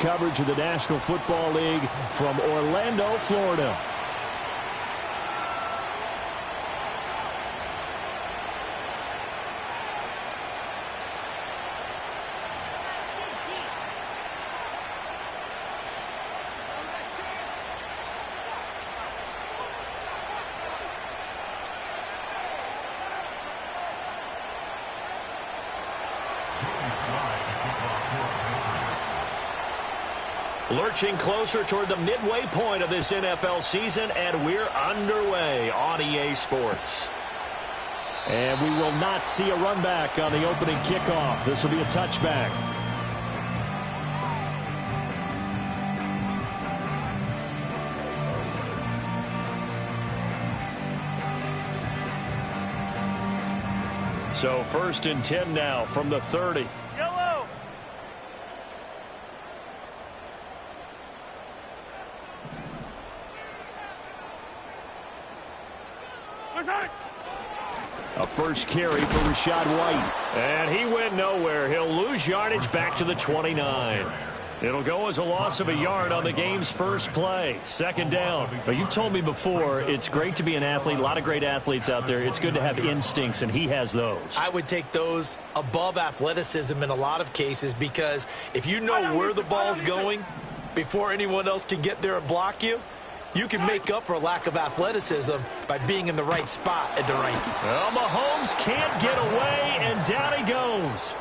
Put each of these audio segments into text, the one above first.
Coverage of the National Football League from Orlando, Florida. Lurching closer toward the midway point of this NFL season, and we're underway on EA Sports. And we will not see a run back on the opening kickoff. This will be a touchback. So 1st and 10 now from the 30. Yellow. A first carry for Rachaad White. And he went nowhere. He'll lose yardage back to the 29. It'll go as a loss of a yard on the game's first play. 2nd down. But you've told me before, it's great to be an athlete. A lot of great athletes out there. It's good to have instincts, and he has those. I would take those above athleticism in a lot of cases, because if you know where the ball's going before anyone else can get there and block you, you can make up for a lack of athleticism by being in the right spot at the right time. Well, Mahomes can't get away, and down he goes.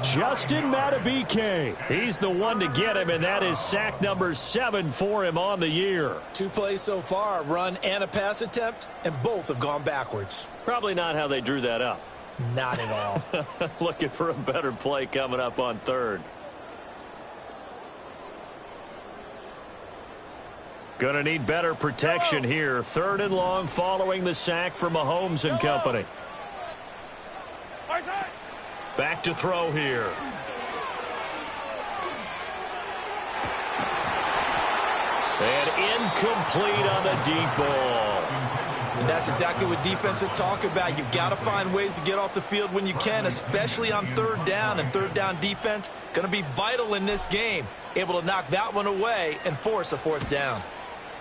Justin Madubuike. He's the one to get him, and that is sack number 7 for him on the year. 2 plays so far, a run and a pass attempt, and both have gone backwards. Probably not how they drew that up. Not at all. Looking for a better play coming up on 3rd. Gonna need better protection here. 3rd and long following the sack from Mahomes and company. Back to throw here. And incomplete on the deep ball. And that's exactly what defenses talk about. You've got to find ways to get off the field when you can, especially on 3rd down. And 3rd down defense going to be vital in this game. Able to knock that one away and force a 4th down.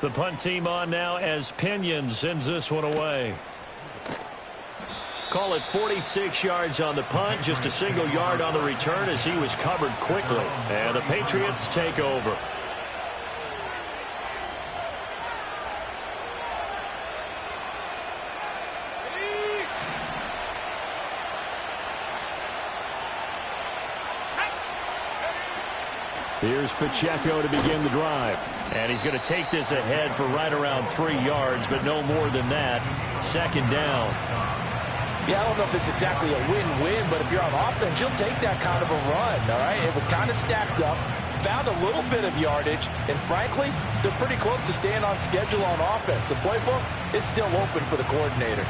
The punt team on now as Pinion sends this one away. Call it 46 yards on the punt, just a single yard on the return as he was covered quickly. And the Patriots take over. Here's Pacheco to begin the drive. And he's going to take this ahead for right around 3 yards, but no more than that. 2nd down. Yeah, I don't know if it's exactly a win-win, but if you're on offense, you'll take that kind of a run, all right? It was kind of stacked up, found a little bit of yardage, and frankly, they're pretty close to staying on schedule on offense. The playbook is still open for the coordinator.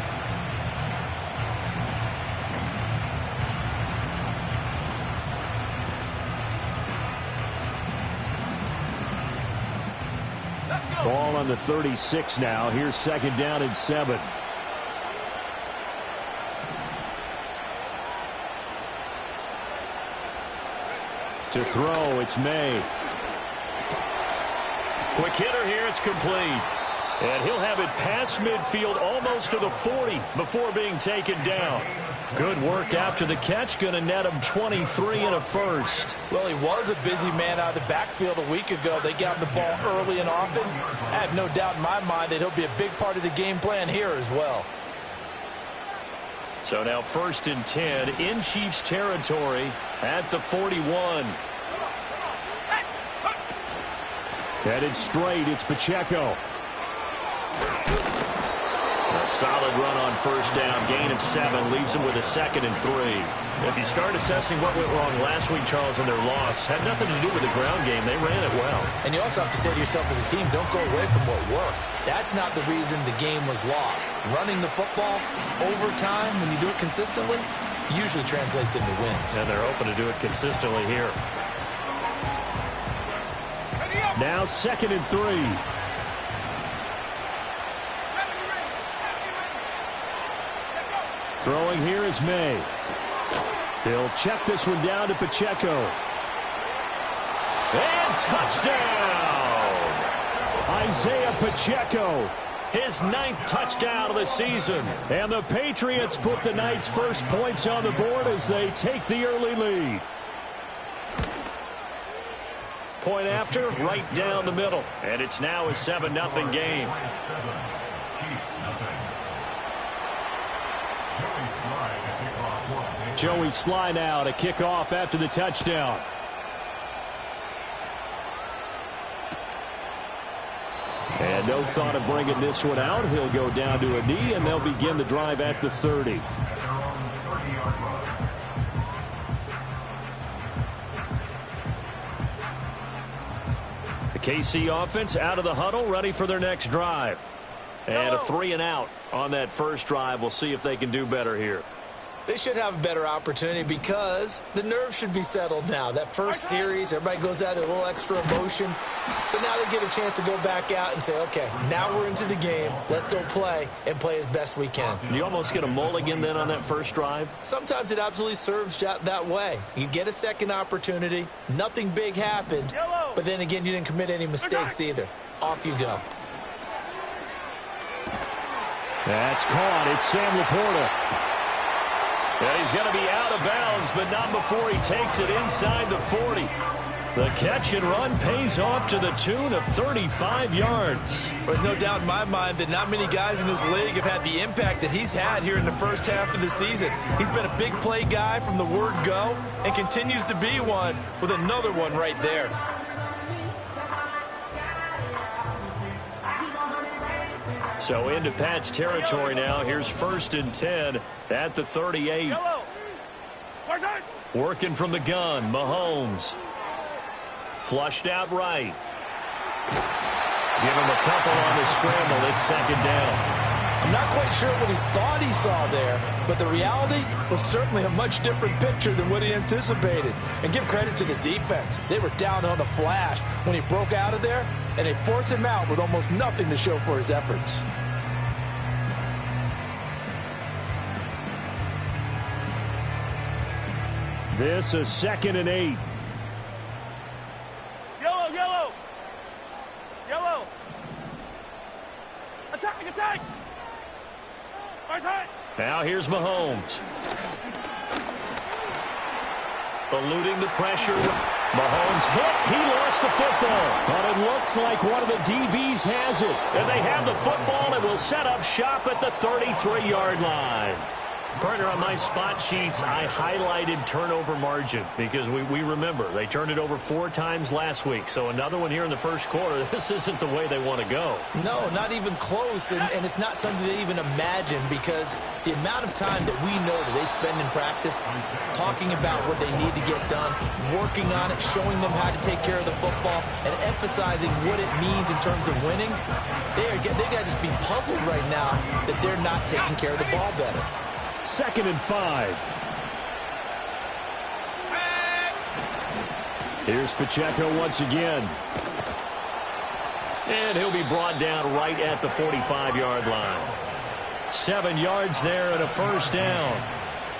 Ball on the 36 now. Here's 2nd down and 7. To throw, it's May. Quick hitter here, it's complete. And he'll have it past midfield almost to the 40 before being taken down. Good work after the catch, going to net him 23 and a first. Well, he was a busy man out of the backfield a week ago. They got the ball early and often. I have no doubt in my mind that he'll be a big part of the game plan here as well. So now 1st and 10 in Chiefs territory at the 41. Headed straight, it's Pacheco. A solid run on 1st down, gain of 7, leaves him with a 2nd and 3. If you start assessing what went wrong last week, Charles, in their loss, had nothing to do with the ground game. They ran it well. And you also have to say to yourself as a team, don't go away from what worked. That's not the reason the game was lost. Running the football over time, when you do it consistently, usually translates into wins. And they're open to do it consistently here. Now 2nd and 3. Throwing here is May. He'll check this one down to Pacheco. And touchdown! Isaiah Pacheco, his 9th touchdown of the season. And the Patriots put the Knights' first points on the board as they take the early lead. Point after, right down the middle. And it's now a 7-0 game. Joey Sly now to kick off after the touchdown. And no thought of bringing this one out. He'll go down to a knee, and they'll begin the drive at the 30. The KC offense out of the huddle, ready for their next drive. And a 3-and-out on that first drive. We'll see if they can do better here. They should have a better opportunity because the nerves should be settled now. That first series, everybody goes out with a little extra emotion. So now they get a chance to go back out and say, okay, now we're into the game. Let's go play and play as best we can. You almost get a mulligan then on that first drive? Sometimes it absolutely serves that way. You get a second opportunity. Nothing big happened. But then again, you didn't commit any mistakes either. Off you go. That's caught. It's Sam Laporta. And he's going to be out of bounds, but not before he takes it inside the 40. The catch and run pays off to the tune of 35 yards. There's no doubt in my mind that not many guys in this league have had the impact that he's had here in the first half of the season. He's been a big play guy from the word go and continues to be one with another one right there. So into Pat's territory now. Here's 1st and 10 at the 38. Working from the gun, Mahomes. Flushed out right. Give him a couple on the scramble. It's 2nd down. I'm not quite sure what he thought he saw there, but the reality was certainly a much different picture than what he anticipated. And give credit to the defense. They were down on the flash when he broke out of there, and they forced him out with almost nothing to show for his efforts. This is 2nd and 8. Yellow. Attack. Now here's Mahomes. Eluding the pressure. Mahomes hit. He lost the football. But it looks like one of the DBs has it. And they have the football and will set up shop at the 33-yard line. Partner, on my spot sheets, I highlighted turnover margin because we remember they turned it over 4 times last week. So another one here in the first quarter. This isn't the way they want to go. No, not even close. And it's not something they even imagine because the amount of time that we know that they spend in practice talking about what they need to get done, working on it, showing them how to take care of the football, and emphasizing what it means in terms of winning, they got to just be puzzled right now that they're not taking care of the ball better. 2nd and 5. Here's Pacheco once again. And he'll be brought down right at the 45-yard line. 7 yards there and a 1st down.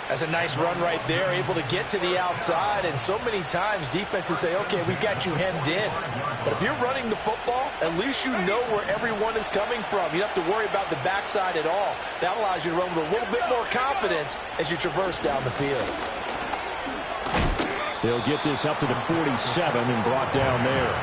That's a nice run right there, able to get to the outside. And so many times defenses say, okay, we've got you hemmed in. But if you're running the football, at least you know where everyone is coming from. You don't have to worry about the backside at all. That allows you to run with a little bit more confidence as you traverse down the field. They'll get this up to the 47 and brought down there.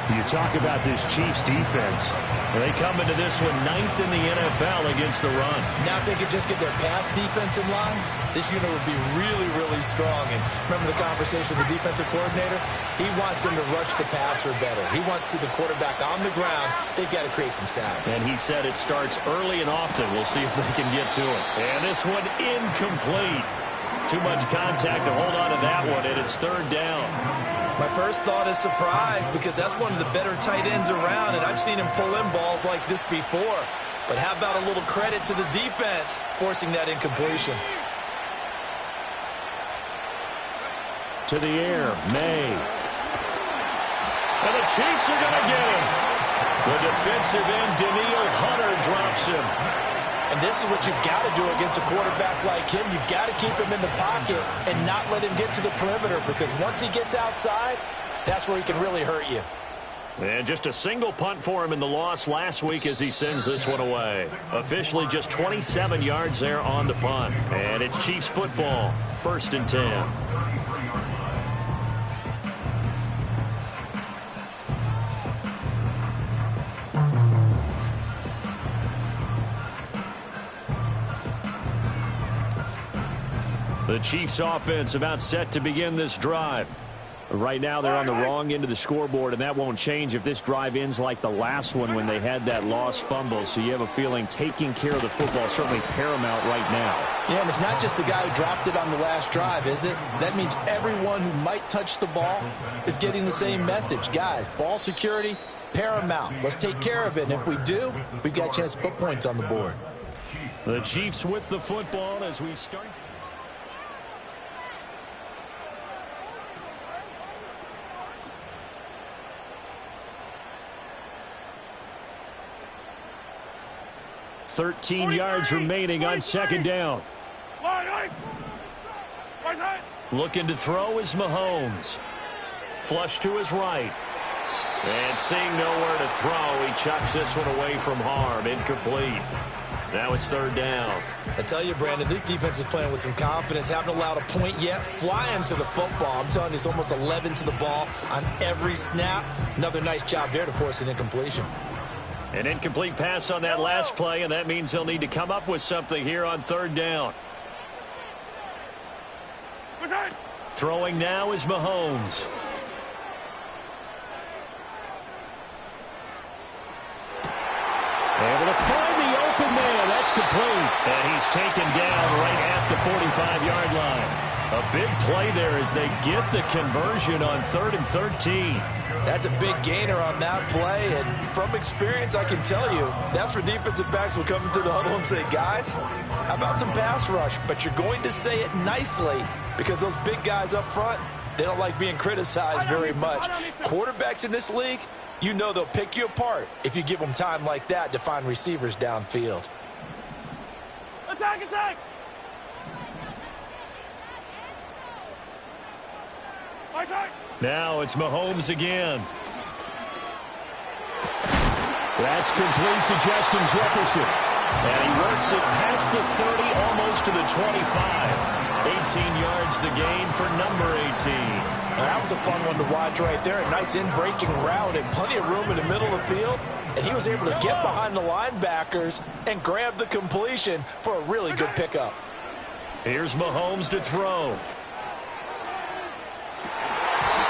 You talk about this Chiefs defense. They come into this one 9th in the NFL against the run. Now if they could just get their pass defense in line, this unit would be really, really strong. And remember the conversation with the defensive coordinator? He wants them to rush the passer better. He wants to see the quarterback on the ground. They've got to create some sacks. And he said it starts early and often. We'll see if they can get to it. And this one incomplete. Too much contact to hold on to that one, and it's 3rd down. My first thought is surprise because that's one of the better tight ends around, and I've seen him pull in balls like this before. But how about a little credit to the defense forcing that incompletion? To the air, May. And the Chiefs are going to get him. The defensive end, Danielle Hunter, drops him. And this is what you've got to do against a quarterback like him. You've got to keep him in the pocket and not let him get to the perimeter because once he gets outside, That's where he can really hurt you. And just a single punt for him in the loss last week as he sends this one away. Officially just 27 yards there on the punt. And it's Chiefs football, 1st and 10. The Chiefs offense about set to begin this drive. Right now they're on the wrong end of the scoreboard, and that won't change if this drive ends like the last one when they had that lost fumble. So you have a feeling taking care of the football is certainly paramount right now. Yeah, and it's not just the guy who dropped it on the last drive, is it? That means everyone who might touch the ball is getting the same message. Guys, ball security, paramount. Let's take care of it, and if we do, we've got a chance to put points on the board. The Chiefs with the football as we start. $13 yards remaining on 2nd down. Looking to throw is Mahomes. Flush to his right. And seeing nowhere to throw, he chucks this one away from harm. Incomplete. Now it's 3rd down. I tell you, Brandon, this defense is playing with some confidence. Haven't allowed a point yet. Flying to the football. I'm telling you, it's almost 11 to the ball on every snap. Another nice job there to force an incompletion. An incomplete pass on that last play, and that means they'll need to come up with something here on 3rd down. Throwing now is Mahomes. Able to find the open man. That's complete. And he's taken down right at the 45-yard line. A big play there as they get the conversion on 3rd and 13. That's a big gainer on that play, and from experience, I can tell you, that's where defensive backs will come into the huddle and say, guys, how about some pass rush? But you're going to say it nicely because those big guys up front, they don't like being criticized very much. Quarterbacks in this league, you know they'll pick you apart if you give them time like that to find receivers downfield. Attack, attack! Now it's Mahomes again. That's complete to Justin Jefferson. And he works it past the 30, almost to the 25. 18 yards the gain for number 18. That was a fun one to watch right there. A nice in-breaking route and plenty of room in the middle of the field. And he was able to get behind the linebackers and grab the completion for a really good pickup. Here's Mahomes to throw.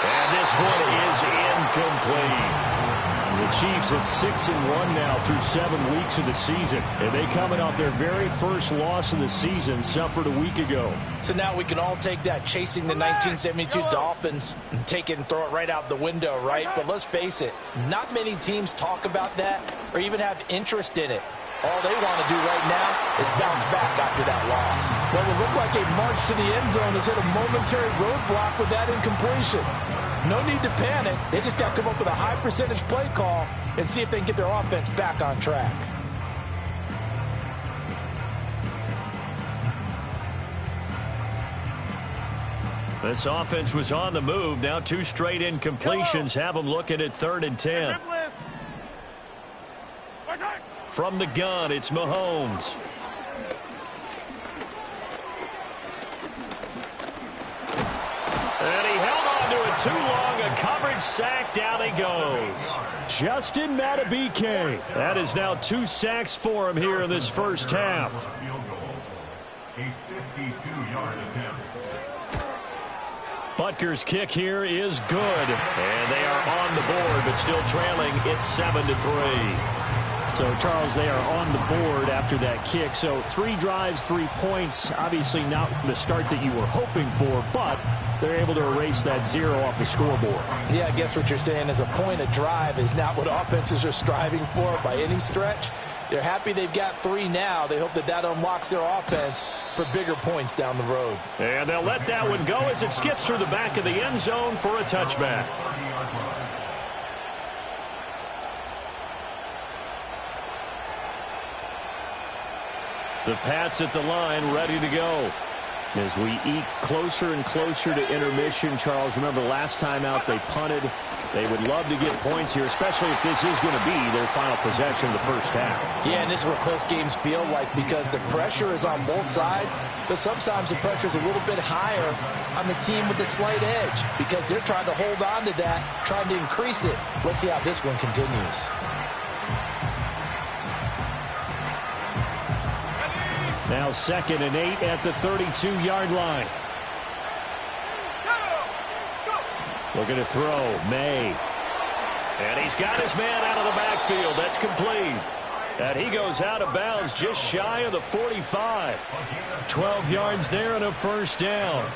And this one is incomplete. The Chiefs at 6-1 now through 7 weeks of the season. And they coming off their very first loss of the season, suffered a week ago. So now we can all take that chasing the 1972 Dolphins and take it and throw it right out the window, right? But let's face it, not many teams talk about that or even have interest in it. All they want to do right now is bounce back after that loss. Well, it looked like a march to the end zone has hit a momentary roadblock with that incompletion. No need to panic. They just got to come up with a high percentage play call and see if they can get their offense back on track. This offense was on the move. Now 2 straight incompletions have them looking at 3rd and 10. From the gun, it's Mahomes. And he held on to it too long. A coverage sack. Down he goes. Justin Madubuike. That is now 2 sacks for him here in this first half. Butker's kick here is good. And they are on the board, but still trailing. It's 7-3. So, Charles, they are on the board after that kick. So 3 drives, 3 points. Obviously not the start that you were hoping for, but they're able to erase that 0 off the scoreboard. Yeah, I guess what you're saying is a point a drive is not what offenses are striving for by any stretch. They're happy they've got 3 now. They hope that that unlocks their offense for bigger points down the road. And they'll let that one go as it skips through the back of the end zone for a touchback. The Pats at the line, ready to go. As we eke closer and closer to intermission, Charles, remember last time out they punted. They would love to get points here, especially if this is going to be their final possession of the first half. Yeah, and this is what close games feel like because the pressure is on both sides, but sometimes the pressure is a little bit higher on the team with the slight edge because they're trying to hold on to that, trying to increase it. Let's see how this one continues. Now 2nd and 8 at the 32-yard line. Looking to throw, May. And he's got his man out of the backfield. That's complete. And he goes out of bounds just shy of the 45. 12 yards there and a first down.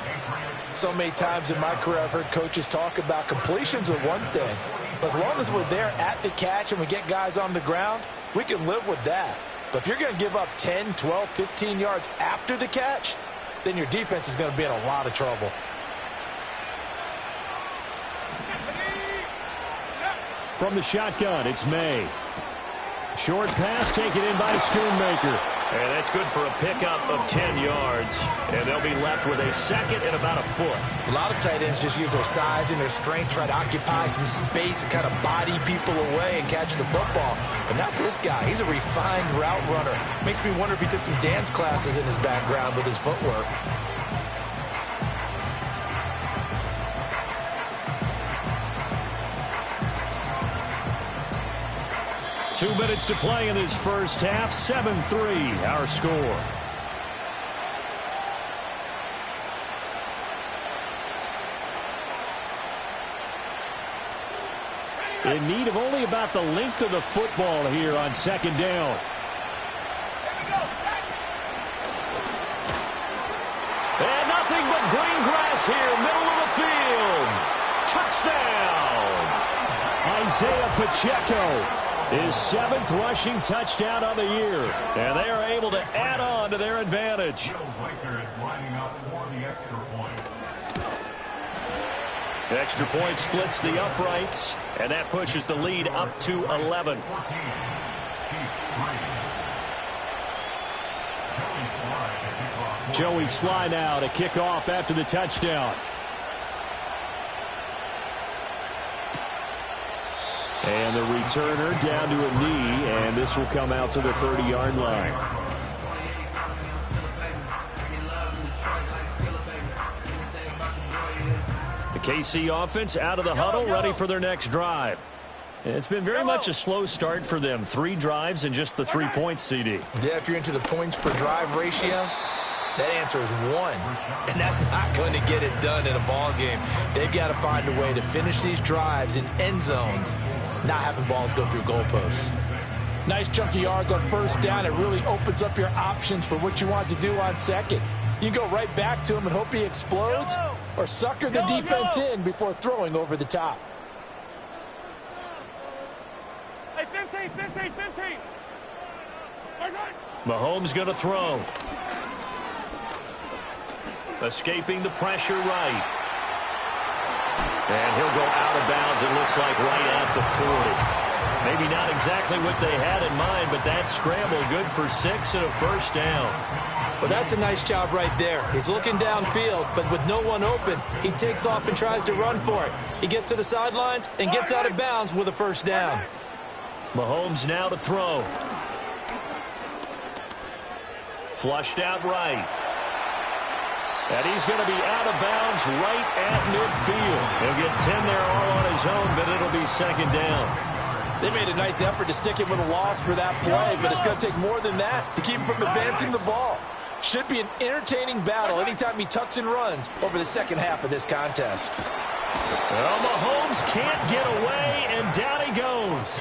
So many times in my career I've heard coaches talk about completions are one thing. But as long as we're there at the catch and we get guys on the ground, we can live with that. But if you're going to give up 10, 12, 15 yards after the catch, then your defense is going to be in a lot of trouble. From the shotgun, it's May. Short pass taken in by Schoonmaker. And that's good for a pickup of 10 yards. And they'll be left with a second and about a foot. A lot of tight ends just use their size and their strength, try to occupy some space and kind of body people away and catch the football. But not this guy. He's a refined route runner. Makes me wonder if he took some dance classes in his background with his footwork. Two minutes to play in this first half. 7-3, our score. In need of only about the length of the football here on 2nd down. And nothing but green grass here, middle of the field. Touchdown! Isaiah Pacheco. His 7th rushing touchdown of the year. And they are able to add on to their advantage. Extra point splits the uprights, and that pushes the lead up to 11. Joey Sly now to kick off after the touchdown. And the returner down to a knee, and this will come out to the 30-yard line. The KC offense out of the huddle, ready for their next drive. It's been very much a slow start for them. 3 drives and just the 3 points, CD. Yeah, if you're into the points per drive ratio, that answer is 1. And that's not going to get it done in a ball game. They've got to find a way to finish these drives in end zones, not having balls go through goalposts. Nice chunk of yards on first down. It really opens up your options for what you want to do on second. You go right back to him and hope he explodes or sucker the defense in before throwing over the top. Hey, 15, 15, 15. Mahomes going to throw. Escaping the pressure right. And he'll go out of bounds, it looks like, right at the 40. Maybe not exactly what they had in mind, but that scramble good for 6 and a first down. Well, that's a nice job right there. He's looking downfield, but with no one open, he takes off and tries to run for it. He gets to the sidelines and gets out of bounds with a first down. Mahomes now to throw. Flushed out right. And he's going to be out of bounds right at midfield. He'll get 10 there all on his own, but it'll be second down. They made a nice effort to stick him with a loss for that play, but it's going to take more than that to keep him from advancing the ball. Should be an entertaining battle anytime he tucks and runs over the second half of this contest. Well, Mahomes can't get away, and down he goes.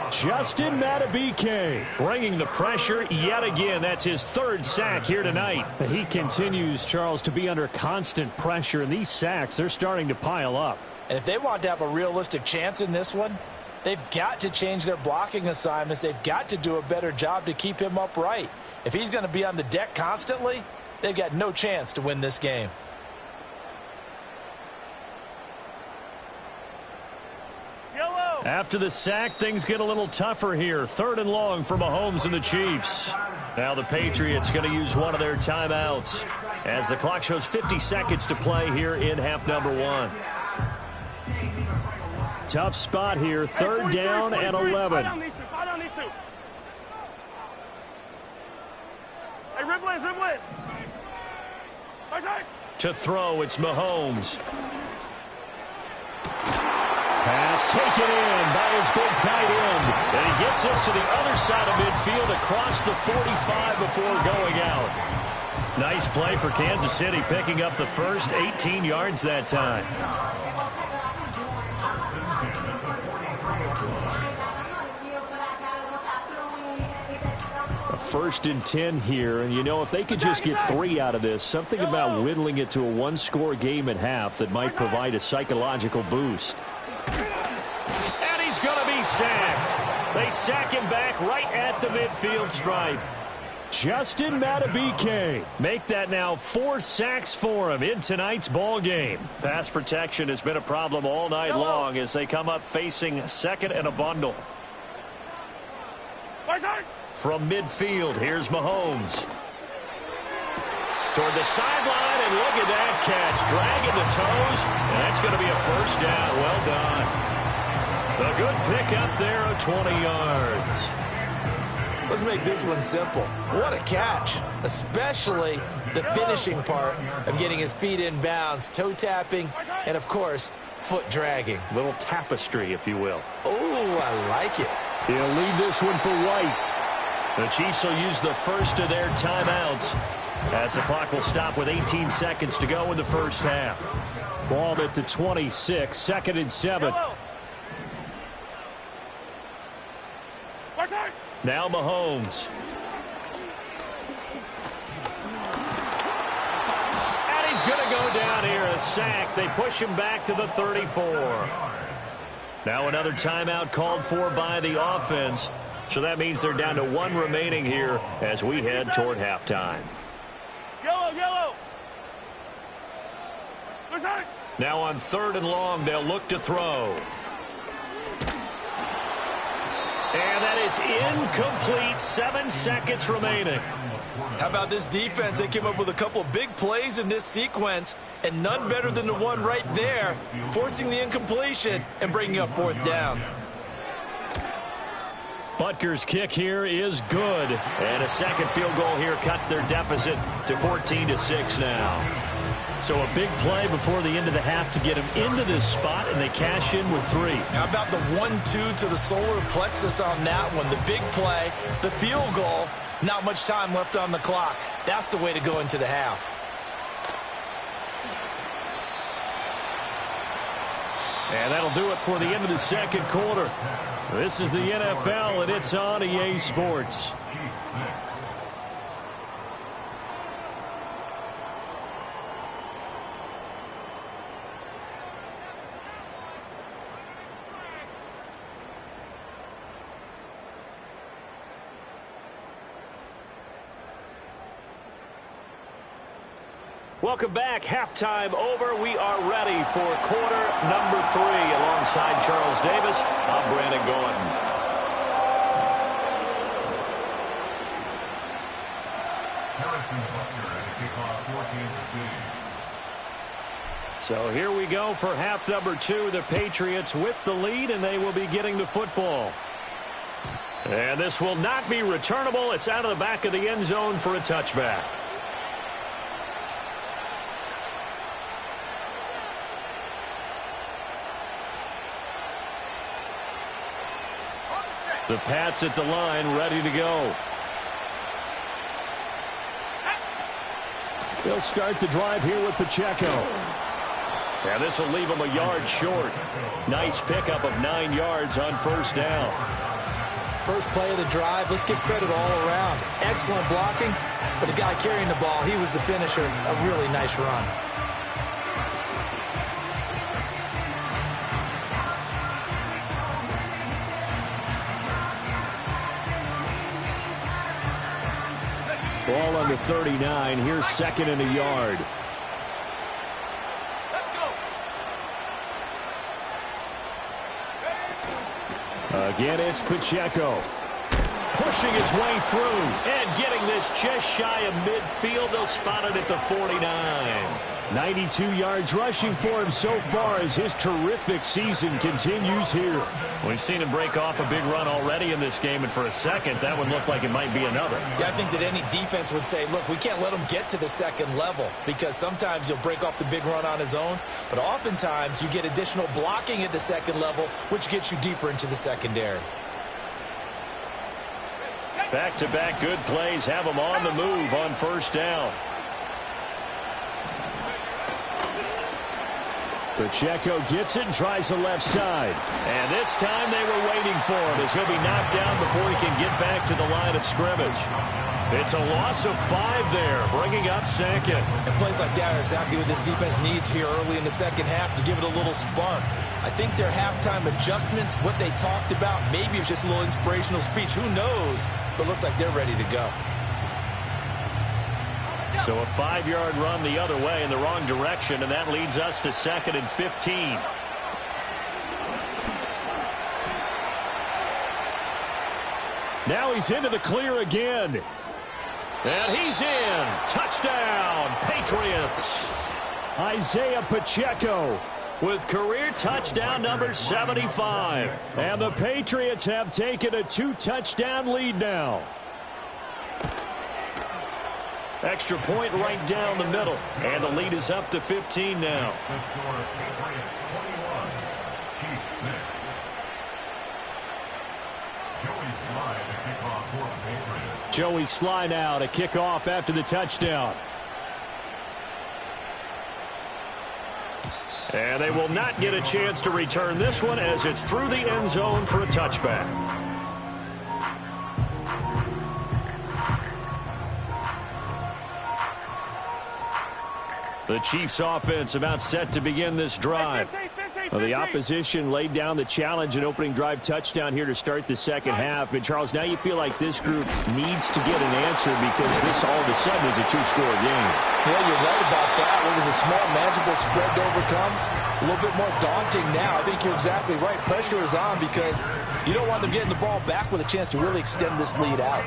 Justin Madubuike bringing the pressure yet again. That's his 3rd sack here tonight. He continues, Charles, to be under constant pressure, and these sacks, they're starting to pile up. And if they want to have a realistic chance in this one, they've got to change their blocking assignments. They've got to do a better job to keep him upright. If he's going to be on the deck constantly, they've got no chance to win this game. After the sack, things get a little tougher here. 3rd and long for Mahomes and the Chiefs. Now the Patriots going to use one of their timeouts. as the clock shows 50 seconds to play here in half number one. Tough spot here, third down and 11. Fire down these two. Hey, dribble in. To throw, it's Mahomes. Pass taken in by his big tight end. And he gets us to the other side of midfield across the 45 before going out. Nice play for Kansas City, picking up the first 18 yards that time. First and 10 here, and you know, if they could just get 3 out of this, something about whittling it to a one-score game at half that might provide a psychological boost. And he's going to be sacked. They sack him back right at the midfield stripe. Justin Madubuike. Make that now 4 sacks for him in tonight's ball game. Pass protection has been a problem all night long as they come up facing second and a bundle. From midfield, here's Mahomes. Toward the sideline, and look at that catch. Dragging the toes, and that's going to be a first down. Well done. A good pickup there of 20 yards. Let's make this one simple. What a catch, especially the finishing part of getting his feet in bounds, toe tapping, and, of course, foot dragging. Little tapestry, if you will. Oh, I like it. He'll leave this one for White. The Chiefs will use the first of their timeouts as the clock will stop with 18 seconds to go in the first half. Ball at the 26, second and 7. Now Mahomes. And he's going to go down here, a sack. They push him back to the 34. Now another timeout called for by the offense. So that means they're down to 1 remaining here as we head toward halftime. Yellow. Now on 3rd and long, they'll look to throw. And that is incomplete. 7 seconds remaining. How about this defense? They came up with a couple of big plays in this sequence, and none better than the one right there, forcing the incompletion and bringing up 4th down. Butker's kick here is good. And a second field goal here cuts their deficit to 14-6 now. So a big play before the end of the half to get them into this spot, and they cash in with 3. How about the 1-2 to the solar plexus on that one? The big play, the field goal, not much time left on the clock. That's the way to go into the half. And that'll do it for the end of the second quarter. This is the NFL, and it's on EA Sports. Welcome back. Halftime over. We are ready for quarter number 3. Alongside Charles Davis, I'm Brandon Gordon. So here we go for half number 2. The Patriots with the lead, and they will be getting the football. And this will not be returnable. It's out of the back of the end zone for a touchback. The Pats at the line, ready to go. They'll start the drive here with Pacheco. And this will leave them a yard short. Nice pickup of 9 yards on first down. First play of the drive, let's give credit all around. Excellent blocking, but the guy carrying the ball, he was the finisher. A really nice run. Ball on the 39. Here's second and a yard. Again, it's Pacheco. pushing his way through and getting this just shy of midfield. They'll spot it at the 49. 92 yards rushing for him so far as his terrific season continues here. We've seen him break off a big run already in this game, and for a second, that would look like it might be another. Yeah, I think that any defense would say, look, we can't let him get to the second level, because sometimes he'll break off the big run on his own, but oftentimes you get additional blocking at the second level, which gets you deeper into the secondary. Back-to-back good plays have him on the move on first down. Pacheco gets it and tries the left side. And this time they were waiting for him as he'll be knocked down before he can get back to the line of scrimmage. It's a loss of 5 there, bringing up second. And plays like that are exactly what this defense needs here early in the second half to give it a little spark. I think their halftime adjustment, what they talked about, maybe it's just a little inspirational speech. Who knows? But looks like they're ready to go. So a 5-yard run the other way in the wrong direction, and that leads us to 2nd and 15. Now he's into the clear again. And he's in. Touchdown, Patriots. Isaiah Pacheco with career touchdown number 75. And the Patriots have taken a 2-touchdown lead now. Extra point right down the middle. And the lead is up to 15 now. Joey Slye now to kick off after the touchdown. And they will not get a chance to return this one as it's through the end zone for a touchback. The Chiefs offense about set to begin this drive. Well, the opposition laid down the challenge and opening drive touchdown here to start the second half. And, Charles, now you feel like this group needs to get an answer because this all of a sudden is a 2-score game. Yeah, you're right about that. It was a small, manageable spread to overcome. A little bit more daunting now. I think you're exactly right. Pressure is on because you don't want them getting the ball back with a chance to really extend this lead out.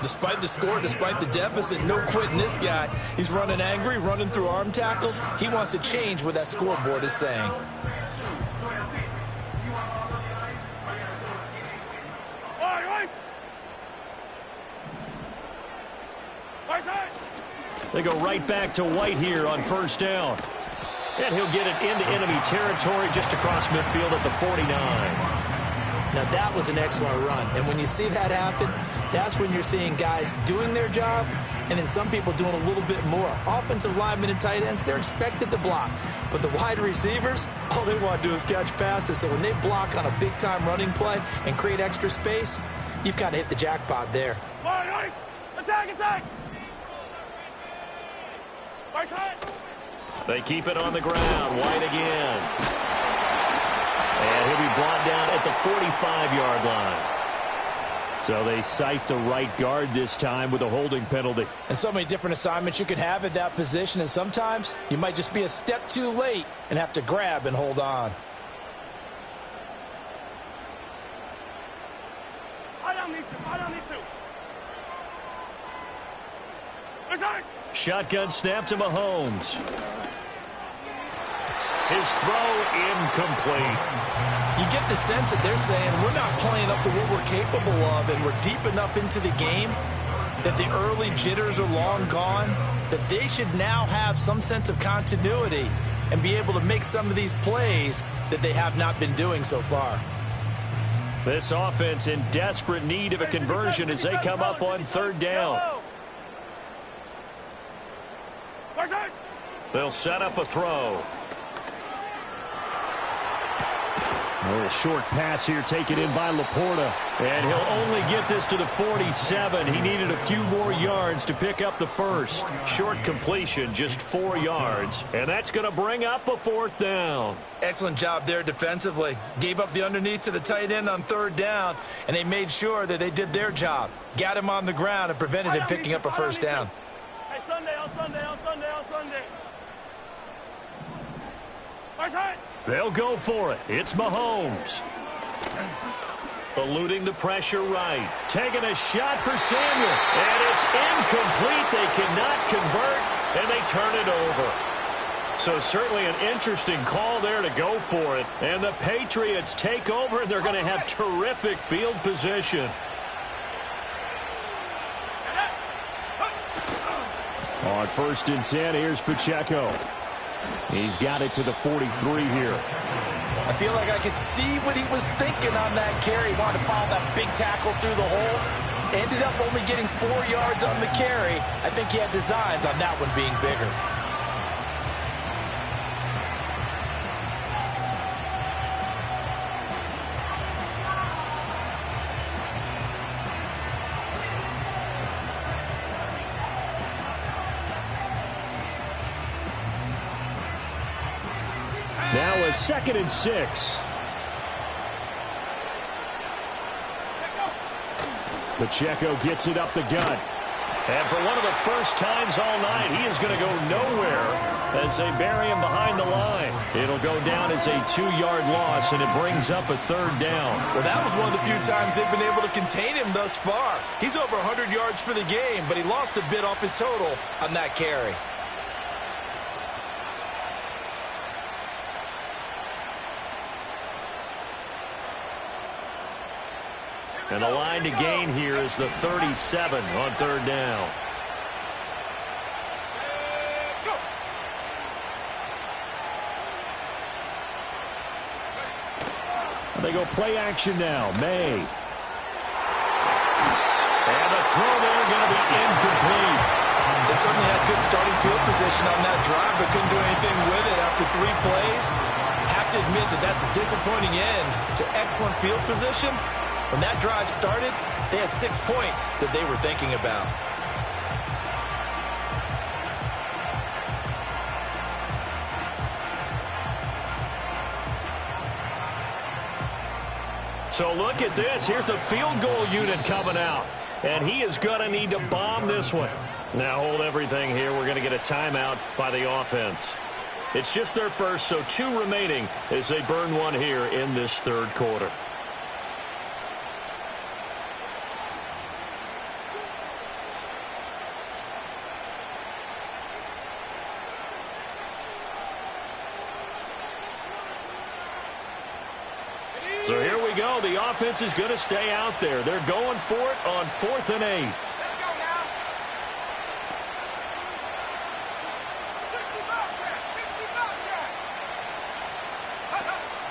Despite the score, despite the deficit, no quitting this guy. He's running angry, running through arm tackles. He wants to change what that scoreboard is saying. They go right back to White here on first down. And he'll get it into enemy territory just across midfield at the 49. Now, that was an excellent run. And when you see that happen, that's when you're seeing guys doing their job and then some people doing a little bit more. Offensive linemen and tight ends, they're expected to block. But the wide receivers, all they want to do is catch passes. So when they block on a big-time running play and create extra space, you've kind of hit the jackpot there. Attack! They keep it on the ground. White again. And he'll be brought down at the 45-yard line. So they cite the right guard this time with a holding penalty. And so many different assignments you can have at that position, and sometimes you might just be a step too late and have to grab and hold on. I don't need to. Shotgun snap to Mahomes. His throw incomplete. You get the sense that they're saying we're not playing up to what we're capable of, and we're deep enough into the game that the early jitters are long gone, that they should now have some sense of continuity and be able to make some of these plays that they have not been doing so far. This offense in desperate need of a conversion as they come up on third down. They'll set up a throw. A little short pass here taken in by Laporta. And he'll only get this to the 47. He needed a few more yards to pick up the first. Short completion, just 4 yards. And that's going to bring up a fourth down. Excellent job there defensively. Gave up the underneath to the tight end on third down, and they made sure that they did their job. Got him on the ground and prevented him picking up a first down. Hey, Sunday. They'll go for it. It's Mahomes. Eluding the pressure right. Taking a shot for Samuel. And it's incomplete. They cannot convert, and they turn it over. So certainly an interesting call there to go for it. And the Patriots take over, and they're going to have terrific field position. On 1st and 10, here's Pacheco. He's got it to the 43 here. I feel like I could see what he was thinking on that carry. He wanted to follow that big tackle through the hole. Ended up only getting 4 yards on the carry. I think he had designs on that one being bigger. Now a 2nd and 6. Pacheco gets it up the gut. And for one of the first times all night, he is going to go nowhere as they bury him behind the line. It'll go down as a 2-yard loss, and it brings up a 3rd down. Well, that was one of the few times they've been able to contain him thus far. He's over 100 yards for the game, but he lost a bit off his total on that carry. And the line to gain here is the 37 on 3rd down. They go play action now. May. And the throw there going to be incomplete. They certainly had good starting field position on that drive, but couldn't do anything with it after 3 plays. Have to admit that that's a disappointing end to excellent field position. When that drive started, they had 6 points that they were thinking about. So look at this. Here's the field goal unit coming out. And he is going to need to bomb this one. Now hold everything here. We're going to get a timeout by the offense. It's just their first, so 2 remaining as they burn one here in this 3rd quarter. So here we go. The offense is going to stay out there. They're going for it on 4th and 8. Let's go now.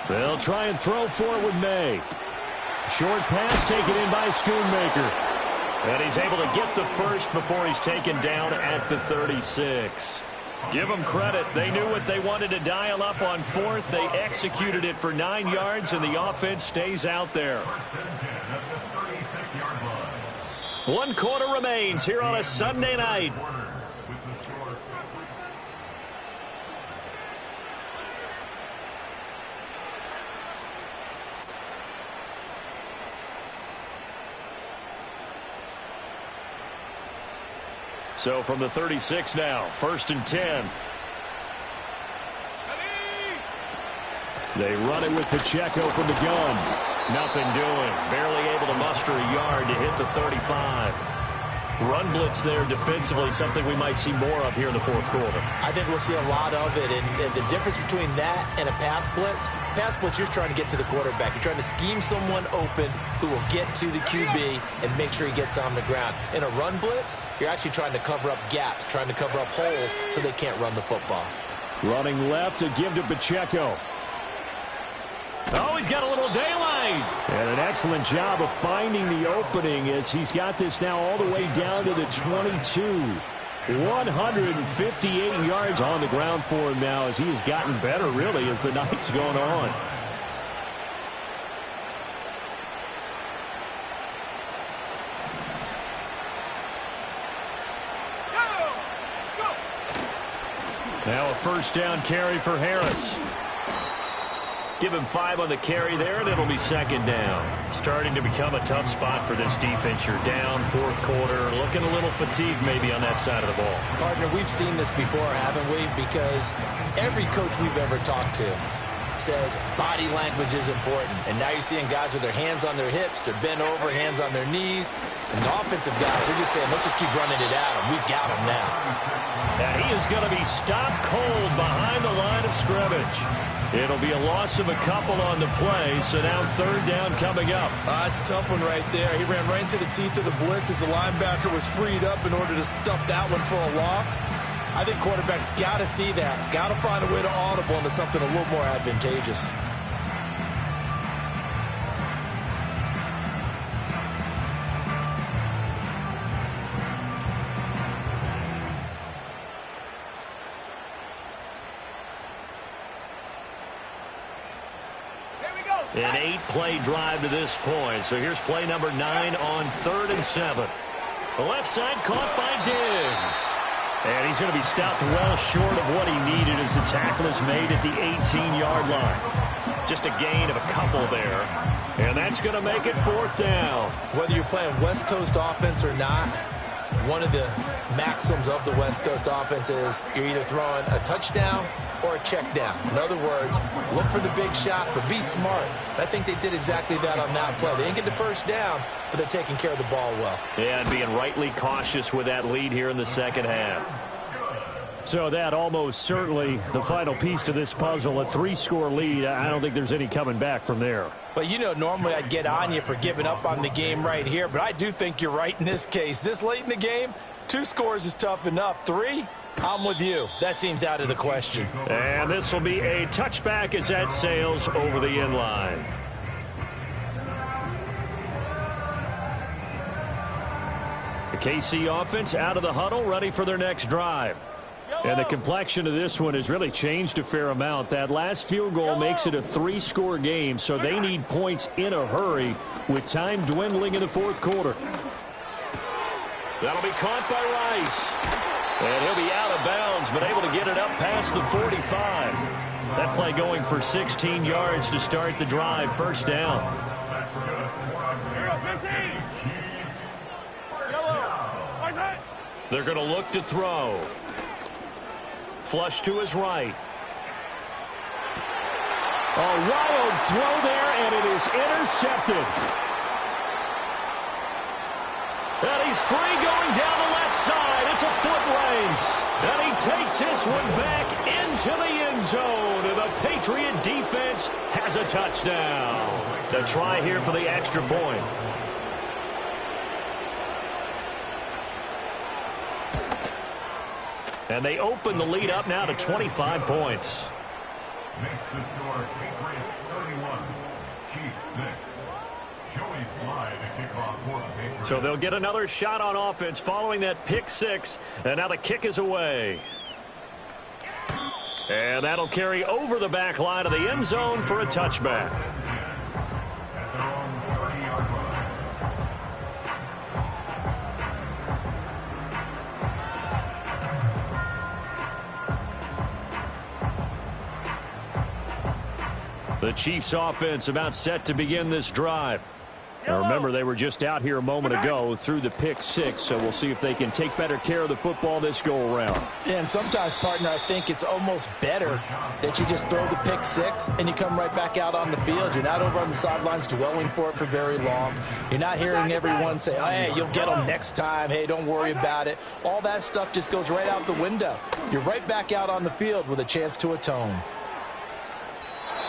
60 They'll try and throw for it with May. Short pass taken in by Schoonmaker. And he's able to get the first before he's taken down at the 36. Give them credit. They knew what they wanted to dial up on 4th. They executed it for 9 yards, and the offense stays out there. 1 quarter remains here on a Sunday night. So from the 36 now, 1st and 10. They run it with Pacheco from the gun. Nothing doing. Barely able to muster a yard to hit the 35. Run blitz there defensively, something we might see more of here in the 4th quarter. I think we'll see a lot of it, and the difference between that and a pass blitz, you're trying to get to the quarterback. You're trying to scheme someone open who will get to the QB and make sure he gets on the ground. In a run blitz, you're actually trying to cover up gaps, trying to cover up holes so they can't run the football. Running left to give to Pacheco. Oh, he's got a little daylight. And an excellent job of finding the opening as he's got this now all the way down to the 22. 158 yards on the ground for him now as he has gotten better, really, as the night's gone on. Now a 1st down carry for Harris. Give him 5 on the carry there, and it'll be 2nd down. Starting to become a tough spot for this defense. You're down 4th quarter, looking a little fatigued maybe on that side of the ball. Partner, we've seen this before, haven't we? Because every coach we've ever talked to says body language is important. And now you're seeing guys with their hands on their hips, they're bent over, hands on their knees. And the offensive guys are just saying, let's just keep running it at him. We've got him now. And he is going to be stopped cold behind the line of scrimmage. It'll be a loss of a couple on the play, so now third down coming up. It's a tough one right there. He ran right into the teeth of the blitz as the linebacker was freed up in order to stuff that one for a loss. I think quarterbacks got to see that. Got to find a way to audible into something a little more advantageous. An 8-play drive to this point. So here's play number 9 on 3rd and 7. The left side caught by Diggs. And he's going to be stopped well short of what he needed as the tackle is made at the 18-yard line. Just a gain of a couple there. And that's going to make it 4th down. Whether you're playing West Coast offense or not, one of the maxims of the West Coast offense is you're either throwing a touchdown or a check down. In other words, look for the big shot, but be smart. I think they did exactly that on that play. They didn't get the first down, but they're taking care of the ball well. Yeah, and being rightly cautious with that lead here in the second half. So that almost certainly the final piece to this puzzle, a 3-score lead. I don't think there's any coming back from there. But, you know, normally I'd get on you for giving up on the game right here, but I do think you're right in this case. This late in the game, 2 scores is tough enough. 3, I'm with you. That seems out of the question. And this will be a touchback as that sails over the end line. The KC offense out of the huddle, ready for their next drive. And the complexion of this one has really changed a fair amount. That last field goal makes it a 3-score game, so they need points in a hurry with time dwindling in the 4th quarter. That'll be caught by Rice. And he'll be out of bounds, but able to get it up past the 45. That play going for 16 yards to start the drive. 1st down. They're going to look to throw. Flush to his right. A wild throw there, and it is intercepted. And he's free going down the left side. It's a foot race. And he takes this one back into the end zone. And the Patriot defense has a touchdown. The try here for the extra point. And they open the lead up now to 25 points. Makes the score Patriots 31, Chiefs 6. Joey Slye to kick off for the Patriots. So they'll get another shot on offense following that pick 6. And now the kick is away. And that'll carry over the back line of the end zone for a touchback. At their own 30-yard line. The Chiefs offense about set to begin this drive. Now remember, they were just out here a moment ago through the pick 6, so we'll see if they can take better care of the football this go-around. Yeah, and sometimes, partner, I think it's almost better that you just throw the pick 6 and you come right back out on the field. You're not over on the sidelines dwelling for it for very long. You're not hearing everyone say, oh, hey, you'll get them next time. Hey, don't worry about it. All that stuff just goes right out the window. You're right back out on the field with a chance to atone.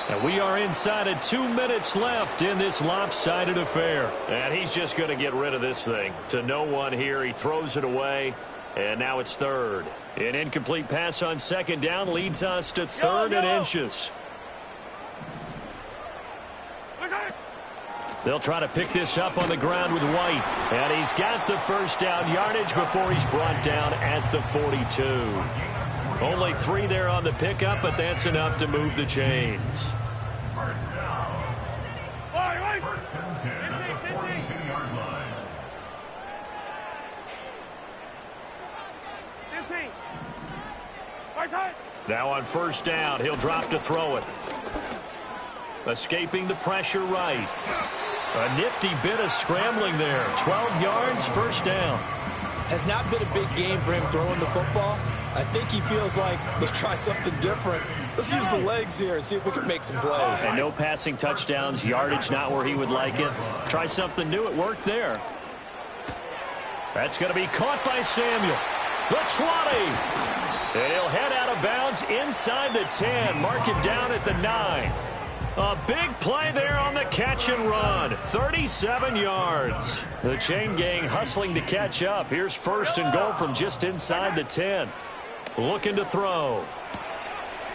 And we are inside of 2 minutes left in this lopsided affair. And he's just going to get rid of this thing. To no one here. He throws it away. And now it's 3rd. An incomplete pass on 2nd down leads us to 3rd and inches. They'll try to pick this up on the ground with White. And he's got the 1st down yardage before he's brought down at the 42. Only 3 there on the pickup, but that's enough to move the chains. First down. First and 10 at the 42-yard line. 15. Now on 1st down, he'll drop to throw it. Escaping the pressure right. A nifty bit of scrambling there. 12 yards, 1st down. Has not been a big game for him throwing the football, I think he feels like, let's try something different. Let's use the legs here and see if we can make some plays. And no passing touchdowns, yardage not where he would like it. Try something new. It worked there. That's going to be caught by Samuel. The 20. And he'll head out of bounds inside the 10. Mark it down at the 9. A big play there on the catch and run. 37 yards. The chain gang hustling to catch up. Here's 1st and goal from just inside the 10. Looking to throw.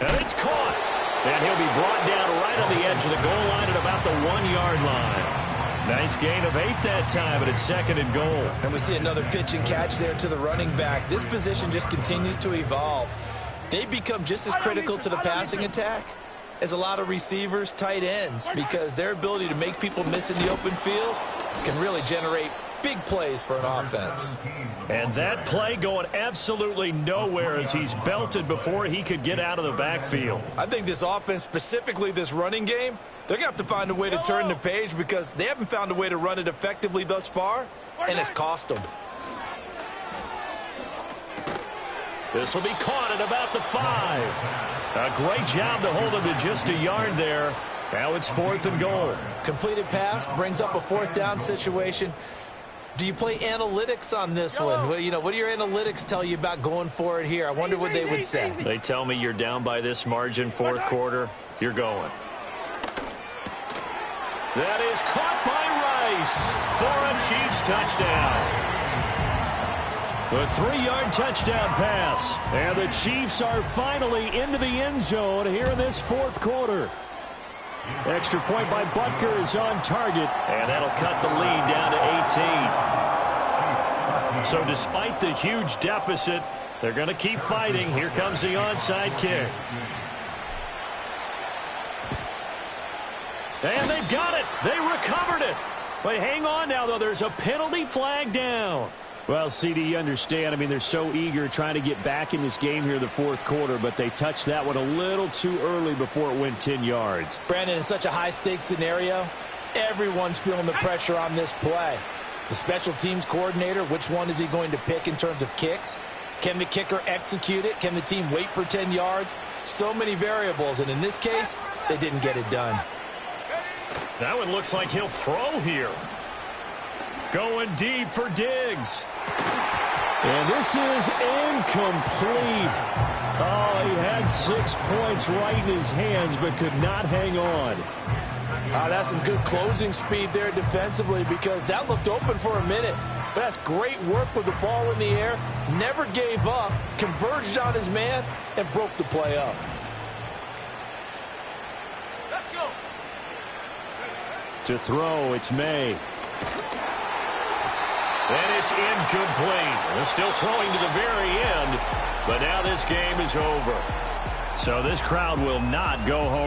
And it's caught. And he'll be brought down right on the edge of the goal line at about the 1-yard line. Nice gain of 8 that time, but it's 2nd and goal. And we see another pitch and catch there to the running back. This position just continues to evolve. They become just as critical to the passing attack as a lot of receivers, tight ends, because their ability to make people miss in the open field can really generate big plays for an offense. And that play going absolutely nowhere as he's belted before he could get out of the backfield. I think this offense, specifically this running game, they're going to have to find a way to turn the page because they haven't found a way to run it effectively thus far, and it's cost them. This will be caught at about the 5. A great job to hold him to just a yard there. Now it's 4th and goal. Completed pass brings up a 4th down situation. Do you play analytics on this one? Well, what do your analytics tell you about going for it here? I wonder what they would say. They tell me you're down by this margin 4th quarter. You're going. That is caught by Rice for a Chiefs touchdown. The 3-yard touchdown pass. And the Chiefs are finally into the end zone here in this 4th quarter. Extra point by Butker is on target. And that'll cut the lead down to 18. So despite the huge deficit, they're going to keep fighting. Here comes the onside kick. And they've got it. They recovered it. But hang on now, though. There's a penalty flag down. Well, CD, you understand. I mean, they're so eager trying to get back in this game here in the 4th quarter, but they touched that one a little too early before it went 10 yards. Brandon, in such a high-stakes scenario, everyone's feeling the pressure on this play. The special teams coordinator, which one is he going to pick in terms of kicks? Can the kicker execute it? Can the team wait for 10 yards? So many variables, and in this case, they didn't get it done. That one looks like he'll throw here. Going deep for Diggs. And this is incomplete. Oh, he had 6 points right in his hands, but could not hang on. That's some good closing speed there defensively because that looked open for a minute. But that's great work with the ball in the air. Never gave up, converged on his man, and broke the play up. Let's go. To throw, it's May. And it's incomplete. They're still throwing to the very end, but now this game is over. So this crowd will not go home.